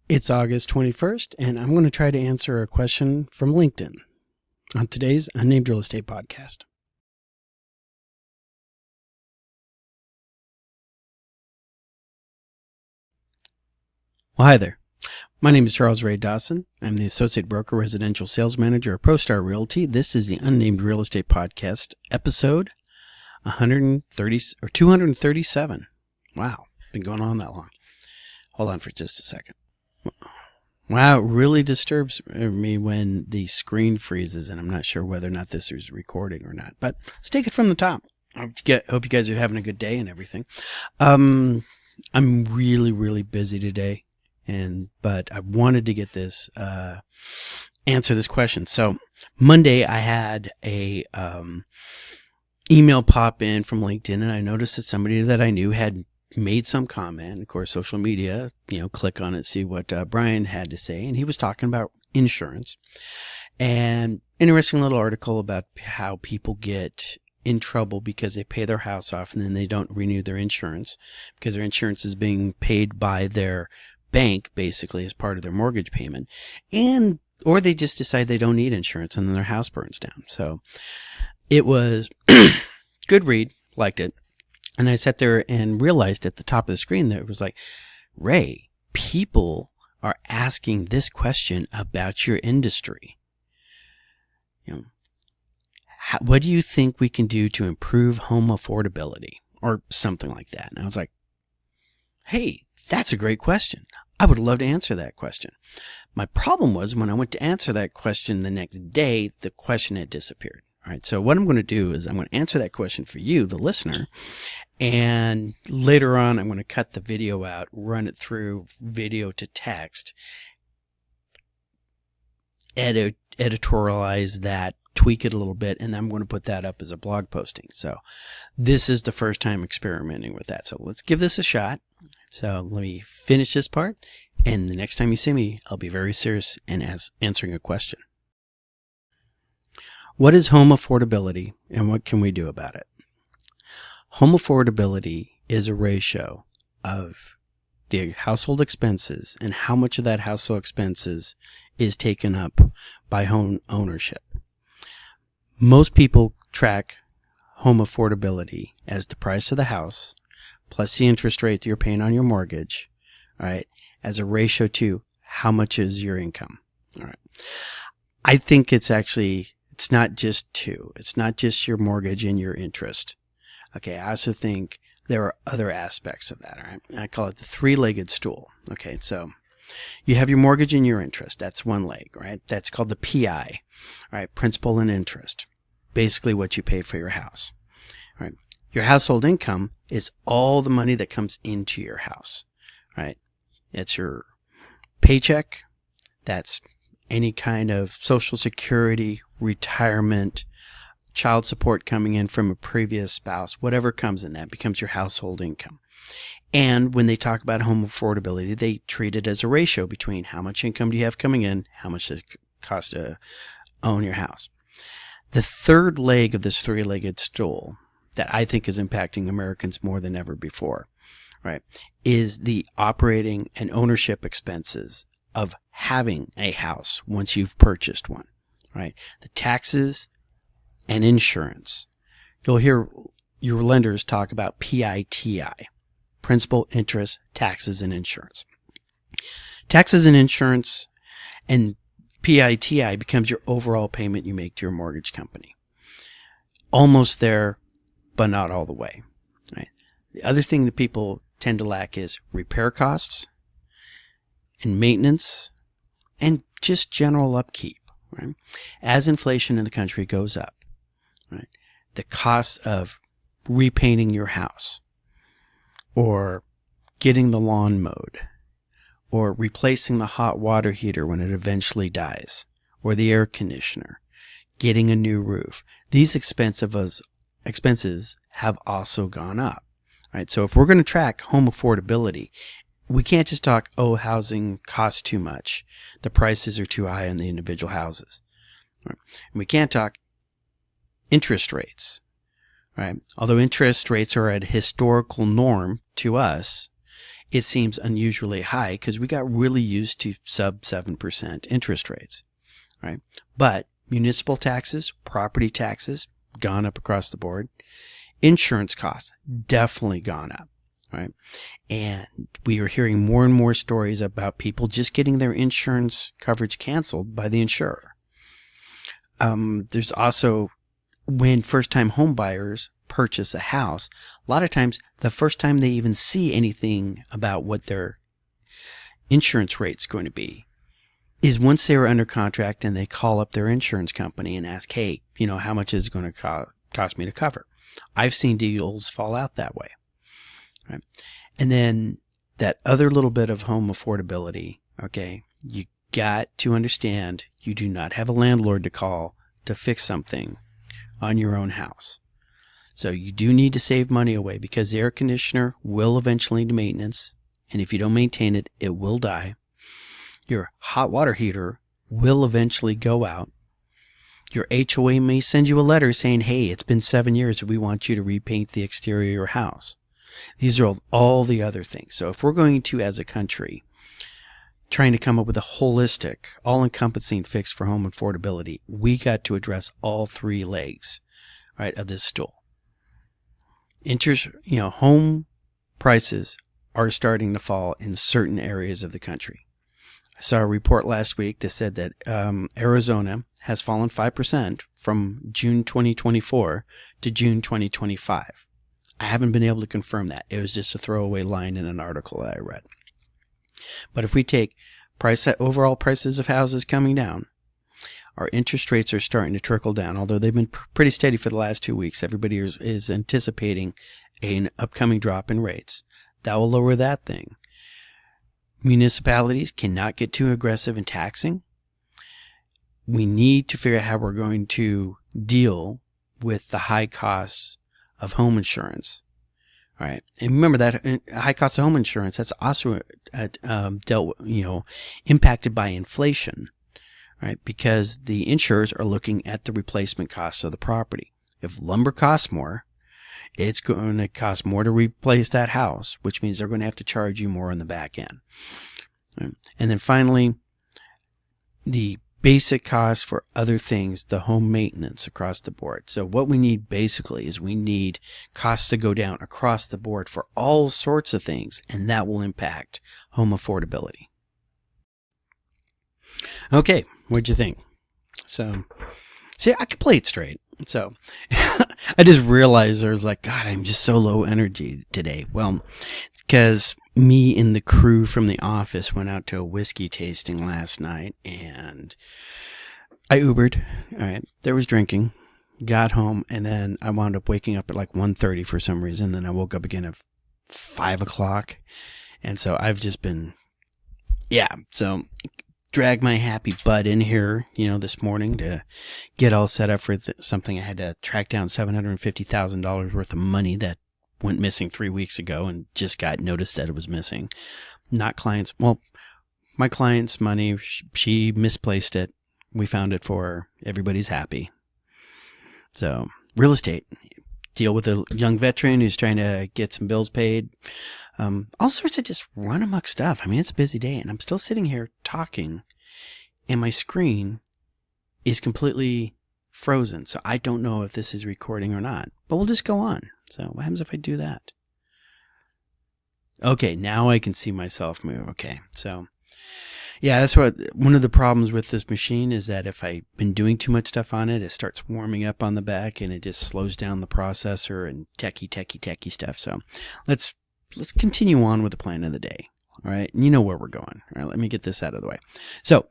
It's August 21st, and I'm going to try to answer a question from LinkedIn on today's Unnamed Real Estate Podcast. Well, hi there. My name is Charles Ray Dawson. I'm the Associate Broker Residential Sales Manager at ProStar Realty. This is the Unnamed Real Estate Podcast, episode 237. Wow, been going on that long. Hold on for just a second. Wow, it really disturbs me when the screen freezes, and I'm not sure whether or not this is recording or not. But let's take it from the top. I hope you guys are having a good day and everything. I'm really busy today, but I wanted to get this answer this question. So Monday I had a email pop in from LinkedIn, and I noticed that somebody that I knew had made some comment. Of course, social media, click on it, see what Brian had to say. And he was talking about insurance, and interesting little article about how people get in trouble because they pay their house off and then they don't renew their insurance because their insurance is being paid by their bank basically as part of their mortgage payment, or they just decide they don't need insurance and then their house burns down. So it was good read, liked it. And I sat there and realized at the top of the screen that it was like, Ray, people are asking this question about your industry. What do you think we can do to improve home affordability or something like that? And I was like, hey, that's a great question. I would love to answer that question. My problem was when I went to answer that question the next day, the question had disappeared. All right, so what I'm going to do is I'm going to answer that question for you, the listener, and later on I'm going to cut the video out, run it through video to text, editorialize that, tweak it a little bit, and then I'm going to put that up as a blog posting. So this is the first time experimenting with that. So let's give this a shot. So let me finish this part, and the next time you see me, I'll be very serious in answering a question. What is home affordability and what can we do about it? Home affordability is a ratio of the household expenses and how much of that household expenses is taken up by home ownership. Most people track home affordability as the price of the house plus the interest rate that you're paying on your mortgage, all right, as a ratio to how much is your income. All right. I think it's not just two. It's not just your mortgage and your interest. Okay, I also think there are other aspects of that. All right, I call it the three-legged stool. Okay, so you have your mortgage and your interest. That's one leg, right? That's called the PI, all right, principal and interest. Basically what you pay for your house. All right, your household income is all the money that comes into your house, right? It's your paycheck. That's any kind of Social Security, retirement, child support coming in from a previous spouse, whatever comes in that becomes your household income. And when they talk about home affordability, they treat it as a ratio between how much income do you have coming in, how much does it cost to own your house. The third leg of this three-legged stool that I think is impacting Americans more than ever before, right, is the operating and ownership expenses of having a house once you've purchased one, right? The taxes and insurance. You'll hear your lenders talk about PITI, principal, interest, taxes, and insurance. Taxes and insurance and PITI becomes your overall payment you make to your mortgage company. Almost there, but not all the way, right? The other thing that people tend to lack is repair costs and maintenance and just general upkeep, right? As inflation in the country goes up, right, the cost of repainting your house or getting the lawn mowed or replacing the hot water heater when it eventually dies or the air conditioner, getting a new roof, these expenses have also gone up, right? So if we're going to track home affordability, we can't just talk, housing costs too much. The prices are too high on the individual houses. Right? And we can't talk interest rates, right? Although interest rates are at a historical norm to us, it seems unusually high because we got really used to sub 7% interest rates, right? But municipal taxes, property taxes, gone up across the board. Insurance costs definitely gone up, right? And we are hearing more and more stories about people just getting their insurance coverage canceled by the insurer. There's also, when first-time home buyers purchase a house, a lot of times the first time they even see anything about what their insurance rate's going to be is once they were under contract and they call up their insurance company and ask, hey, how much is it going to cost me to cover? I've seen deals fall out that way, right? And then that other little bit of home affordability, okay, you got to understand you do not have a landlord to call to fix something on your own house. So you do need to save money away because the air conditioner will eventually need maintenance, and if you don't maintain it, it will die. Your hot water heater will eventually go out. Your HOA may send you a letter saying, hey, it's been 7 years. We want you to repaint the exterior of your house. These are all the other things. So if we're going to, as a country, trying to come up with a holistic, all-encompassing fix for home affordability, we got to address all three legs, right, of this stool. Home prices are starting to fall in certain areas of the country. I saw a report last week that said that Arizona has fallen 5% from June 2024 to June 2025. I haven't been able to confirm that. It was just a throwaway line in an article that I read. But if we take overall prices of houses coming down, our interest rates are starting to trickle down. Although they've been pretty steady for the last 2 weeks, everybody is anticipating an upcoming drop in rates. That will lower that thing. Municipalities cannot get too aggressive in taxing. We need to figure out how we're going to deal with the high costs of home insurance. All right. And remember that high cost of home insurance, that's also impacted by inflation, right? Because the insurers are looking at the replacement costs of the property. If lumber costs more, it's going to cost more to replace that house, which means they're going to have to charge you more on the back end. Right? And then finally, the basic costs for other things, the home maintenance across the board. So what we need basically is we need costs to go down across the board for all sorts of things, and that will impact home affordability. Okay, what'd you think? So, see, I could play it straight. So, I just realized I was like, God, I'm just so low energy today. Well, because me and the crew from the office went out to a whiskey tasting last night, and I Ubered. All right, there was drinking, got home, and then I wound up waking up at like 1:30 for some reason. Then I woke up again at 5 o'clock, and so I've just been, so drag my happy butt in here, this morning to get all set up for something. I had to track down $750,000 worth of money that went missing 3 weeks ago and just got noticed that it was missing. Not clients. Well, my client's money, she misplaced it. We found it for her. Everybody's happy. So, real estate. Deal with a young veteran who's trying to get some bills paid. All sorts of just run amok stuff. I mean, it's a busy day, and I'm still sitting here talking, and my screen is completely frozen. So I don't know if this is recording or not, but we'll just go on. So what happens if I do that? Okay, now I can see myself move. Okay, so yeah, that's one of the problems with this machine is that if I've been doing too much stuff on it, it starts warming up on the back, and it just slows down the processor and techie stuff. So let's continue on with the plan of the day. All right. And you know where we're going. All right. Let me get this out of the way. So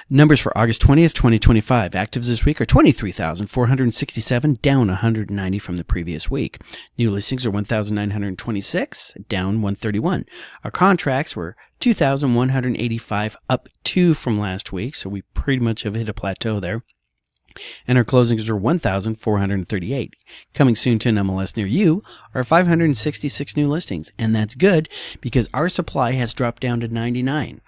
numbers for August 20th, 2025. Actives this week are 23,467, down 190 from the previous week. New listings are 1,926, down 131. Our contracts were 2,185, up 2 from last week. So we pretty much have hit a plateau there. And our closings are 1,438. Coming soon to an MLS near you are 566 new listings. And that's good because our supply has dropped down to 99.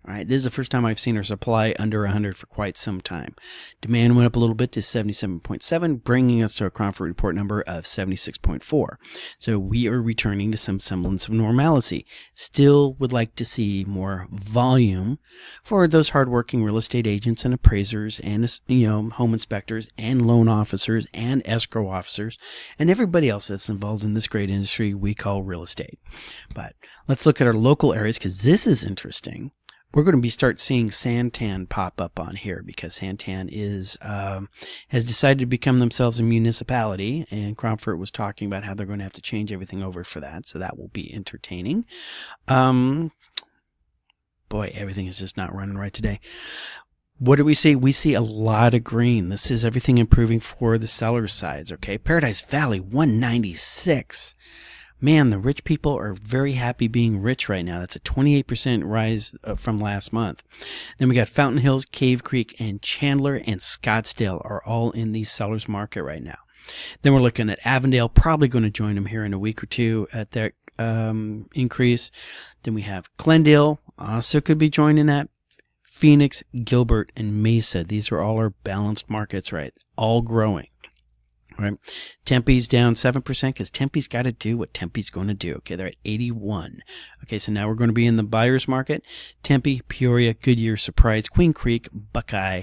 All right, this is the first time I've seen our supply under 100 for quite some time. Demand went up a little bit to 77.7, bringing us to a Cromford report number of 76.4. So we are returning to some semblance of normalcy. Still would like to see more volume for those hardworking real estate agents and appraisers and, home inspectors and loan officers and escrow officers and everybody else that's involved in this great industry we call real estate. But let's look at our local areas, because this is interesting. We're going to start seeing Santan pop up on here, because Santan has decided to become themselves a municipality, and Cromford was talking about how they're going to have to change everything over for that, so that will be entertaining. Boy, everything is just not running right today. What do we see? We see a lot of green. This is everything improving for the seller's sides, okay? Paradise Valley, 196. Man, the rich people are very happy being rich right now. That's a 28% rise from last month. Then we got Fountain Hills, Cave Creek, and Chandler and Scottsdale are all in the seller's market right now. Then we're looking at Avondale, probably going to join them here in a week or two at their increase. Then we have Glendale, also could be joining that. Phoenix, Gilbert, and Mesa. These are all our balanced markets, right? All growing. Right. Tempe's down 7% because Tempe's got to do what Tempe's going to do. Okay, they're at 81. Okay, so now we're going to be in the buyer's market. Tempe, Peoria, Goodyear, Surprise, Queen Creek, Buckeye,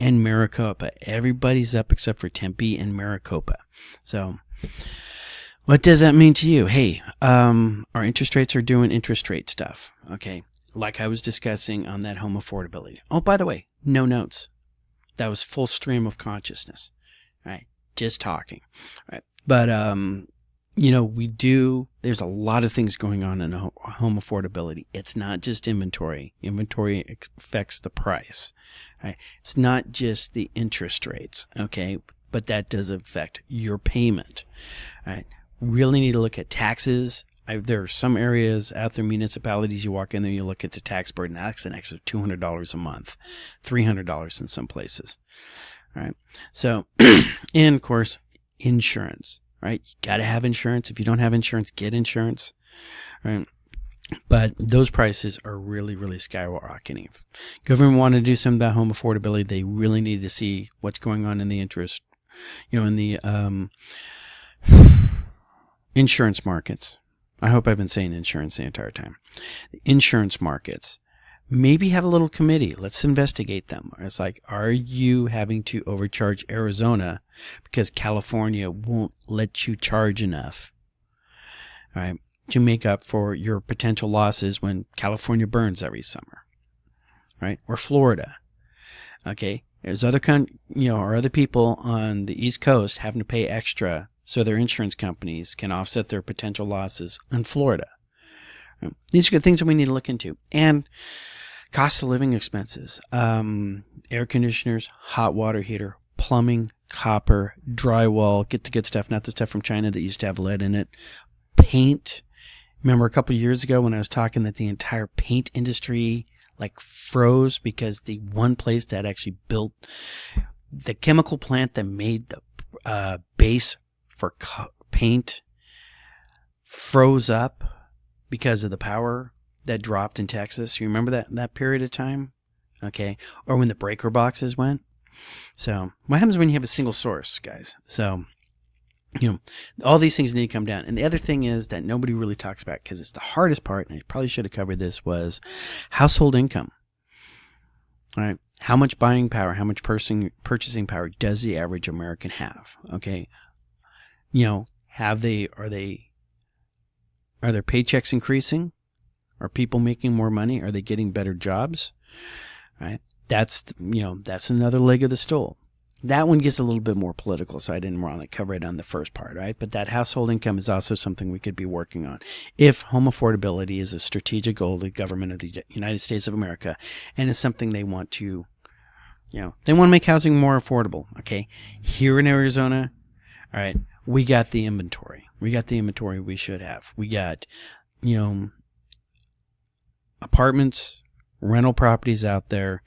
and Maricopa. Everybody's up except for Tempe and Maricopa. So what does that mean to you? Hey, our interest rates are doing interest rate stuff. Okay, like I was discussing on that home affordability. Oh, by the way, no notes. That was full stream of consciousness. All right. Just talking, right? But there's a lot of things going on in home affordability. It's not just inventory. Inventory affects the price, right? It's not just the interest rates, okay? But that does affect your payment, right? Really need to look at taxes. There are some areas out there, municipalities, you walk in there, you look at the tax burden. That's an extra $200 a month, $300 in some places. All right. So, and of course, insurance, right? You got to have insurance. If you don't have insurance, get insurance, right? But those prices are really, really skyrocketing. If government wanted to do something about home affordability, they really need to see what's going on in the interest, in the insurance markets. I hope I've been saying insurance the entire time. The insurance markets. Maybe have a little committee. Let's investigate them. It's like, are you having to overcharge Arizona because California won't let you charge enough, all right, to make up for your potential losses when California burns every summer, right? Or Florida. Okay, there's other or other people on the East Coast having to pay extra so their insurance companies can offset their potential losses in Florida. These are good things that we need to look into. And cost of living expenses, air conditioners, hot water heater, plumbing, copper, drywall, get the good stuff, not the stuff from China that used to have lead in it, paint. Remember a couple of years ago when I was talking that the entire paint industry froze because the one place that actually built the chemical plant that made the base for paint froze up because of the power that dropped in Texas. You remember that period of time? Okay. Or when the breaker boxes went. So what happens when you have a single source, guys? So, all these things need to come down. And the other thing is that nobody really talks about, because it's the hardest part, and I probably should have covered this, was household income. All right. How much buying power, how much purchasing power does the average American have? Okay. Are their paychecks increasing? Are people making more money? Are they getting better jobs? Right? That's another leg of the stool. That one gets a little bit more political, so I didn't want to cover it on the first part, right? But that household income is also something we could be working on. If home affordability is a strategic goal of the government of the United States of America, and is something they want to, they want to make housing more affordable, okay? Here in Arizona, all right, we got the inventory. We got the inventory we should have. We got, apartments, rental properties out there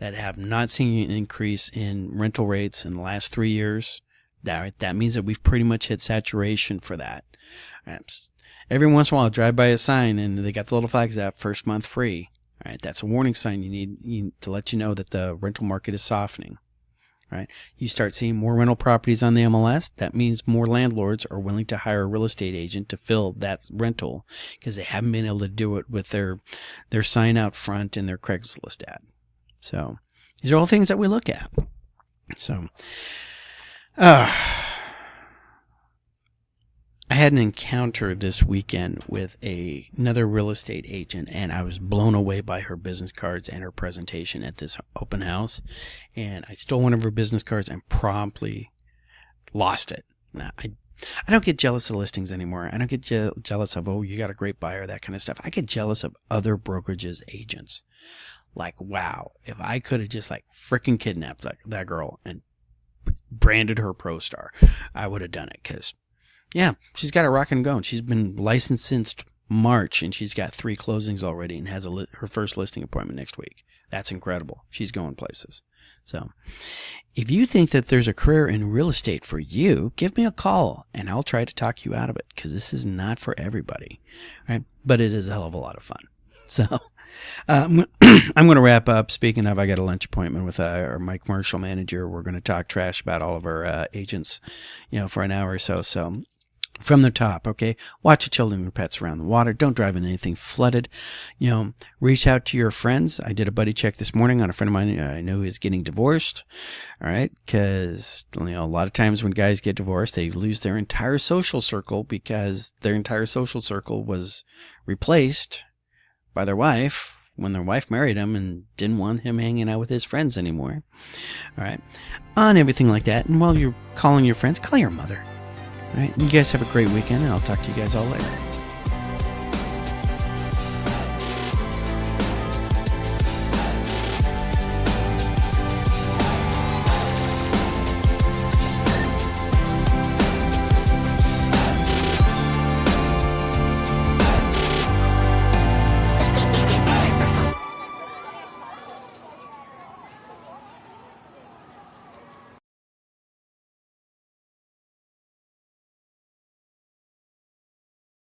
that have not seen an increase in rental rates in the last 3 years. That means that we've pretty much hit saturation for that. Every once in a while, I drive by a sign and they got the little flags out, first month free. All right, that's a warning sign you need to let you know that the rental market is softening. Right? You start seeing more rental properties on the MLS. That means more landlords are willing to hire a real estate agent to fill that rental because they haven't been able to do it with their sign out front and their Craigslist ad. So these are all things that we look at. So I had an encounter this weekend with another real estate agent, and I was blown away by her business cards and her presentation at this open house. And I stole one of her business cards and promptly lost it. Now, I don't get jealous of listings anymore. I don't get jealous of, oh, you got a great buyer, that kind of stuff. I get jealous of other brokerages agents. Like, wow, if I could have just like freaking kidnapped that girl and branded her ProStar, I would have done it, because yeah, she's got it rocking and going. She's been licensed since March, and she's got 3 closings already and has her first listing appointment next week. That's incredible. She's going places. So if you think that there's a career in real estate for you, give me a call, and I'll try to talk you out of it, because this is not for everybody, right? But it is a hell of a lot of fun. So I'm going to wrap up. Speaking of, I got a lunch appointment with my commercial manager. We're going to talk trash about all of our agents, for an hour or so. So from the top, okay, watch your children and pets around the water. Don't drive in anything flooded. Reach out to your friends. I did a buddy check this morning on a friend of mine I know is getting divorced. All right, because a lot of times when guys get divorced, they lose their entire social circle because their entire social circle was replaced by their wife when their wife married him and didn't want him hanging out with his friends anymore. All right, on everything like that. And while you're calling your friends, call your mother. All right, you guys have a great weekend, and I'll talk to you guys all later.